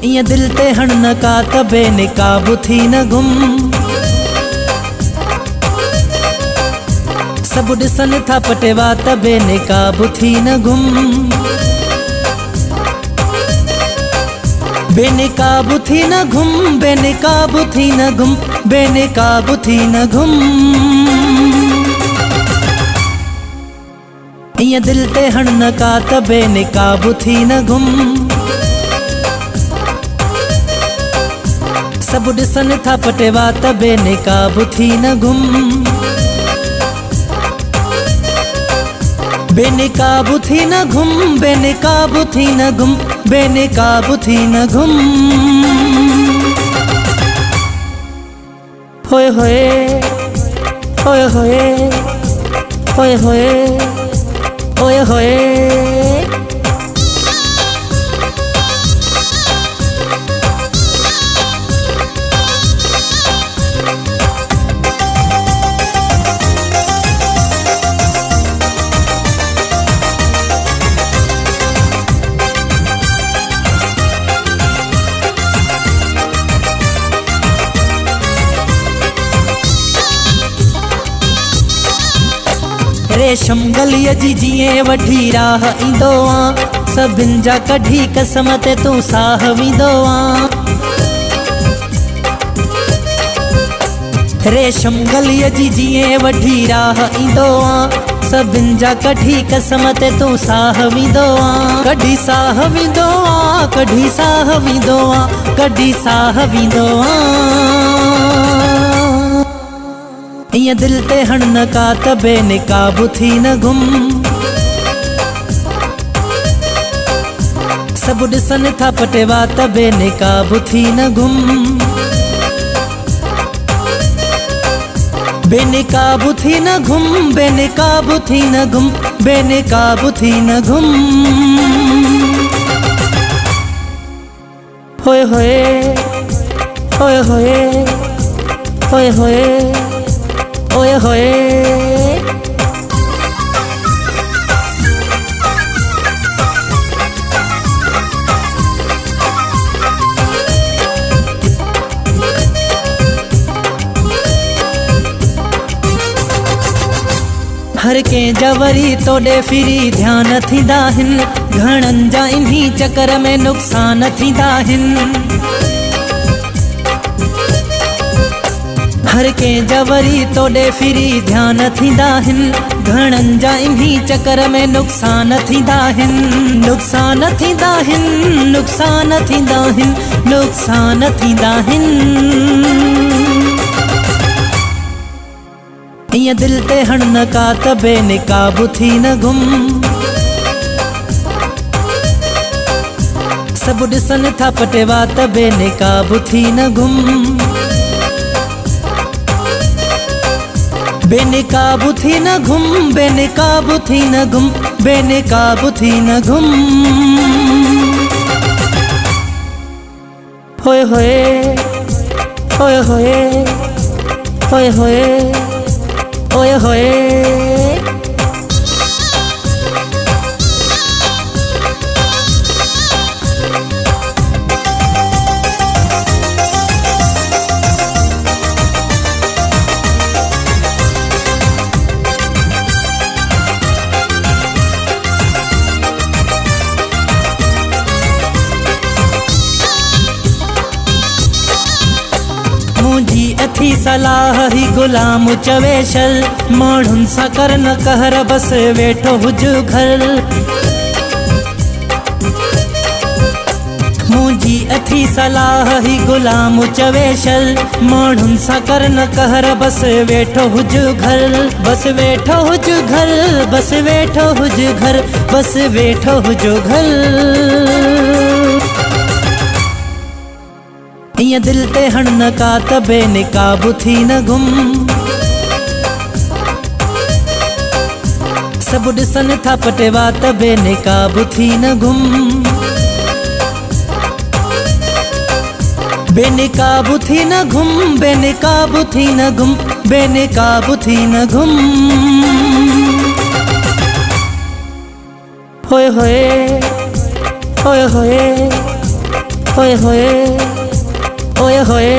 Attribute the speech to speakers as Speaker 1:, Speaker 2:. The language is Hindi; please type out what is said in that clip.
Speaker 1: इं दिल ते हण का त बेनिकाबू थी न गुम। सब ॾिसन था पटेवा त बेनिकाबू थी न गुम। बेनिकाबू थी न घुम, बेनिकाबू थी न घुम, बेनिकाबू थी न घुम। इं दिल ते हण का त बेनिकाबू थी न गुम। सब ॾिसन था पटेवा त बेनिकाबू थी न गुम। बेनिकाबू थी न घुम, बेनिकाबू थी न घुम, बेनिकाबू थी न घुम। होए होए होए होए होए होए होए होए। रेशम गलीअ जी जीअं वठी राह ईंदो आ, सभिनि जा कढी कसम ते तूं साह वींदो आ। रेशम गलीअ जी जीअं वठी राह ईंदो आ, सभिनि जा कढी कसम ते तूं साह वींदो आ। कढी साह वींदो आ, कढी साह वींदो आ, कढी साह वींदो आ। इं दिल ते हण का त बेनिकाबू थी न गुम। सब ॾिसन था पटेवा त बेनिकाबू थी न गुम। बेनिकाबू थी न घुम, बेनिकाबू थी न घुम, बेनिकाबू थी न घुम। होए होए होए होए होए होए होए होए। हर कंहिं जा वरी तोॾे फिरी ध्यान थींदा आहिनि, घणनि जा इन्ही चकर में नुक़सान थींदा आहिनि। हर कंहिं जा वरी तोॾे फिरी ध्यान थींदा आहिनि, घणनि जा इन्ही चकर में नुक़सान थींदा आहिनि। नुक़सान थींदा आहिनि, नुक़सान थींदा आहिनि, नुक़सान थींदा आहिनि। इं दिल ते हण का त बेनिकाबू थी न गुम। सब ॾिसन था पटेवा त बेनिकाबू थी न गुम। बेनिकाबू थी न घुम, बेनिकाबू थी न घुम, बेनिकाबू थी न घुम। होए होए होए होए होए होए होए होए। मुंहिंजी अथी सलाह ही गुलाम चवेशल, माण्हुनि सां कर न कहर बस वेठो हुज घर। मुंहिंजी अथी सलाह ही गुलाम चवेशल, माण्हुनि सां कर न कहर बस वेठो हुज घर। बस वेठो हुज घर, बस वेठो हुज घर, बस वेठो हुज घर। इं दिल ते हण का त बेनिकाबू थी न गुम। सब ॾिसन था पटेवा त बेनिकाबू थी न गुम। बेनिकाबू थी न घुम, बेनिकाबू थी न घुम, बेनिकाबू थी न घुम। होए होए होए होए ओए होए ओए होए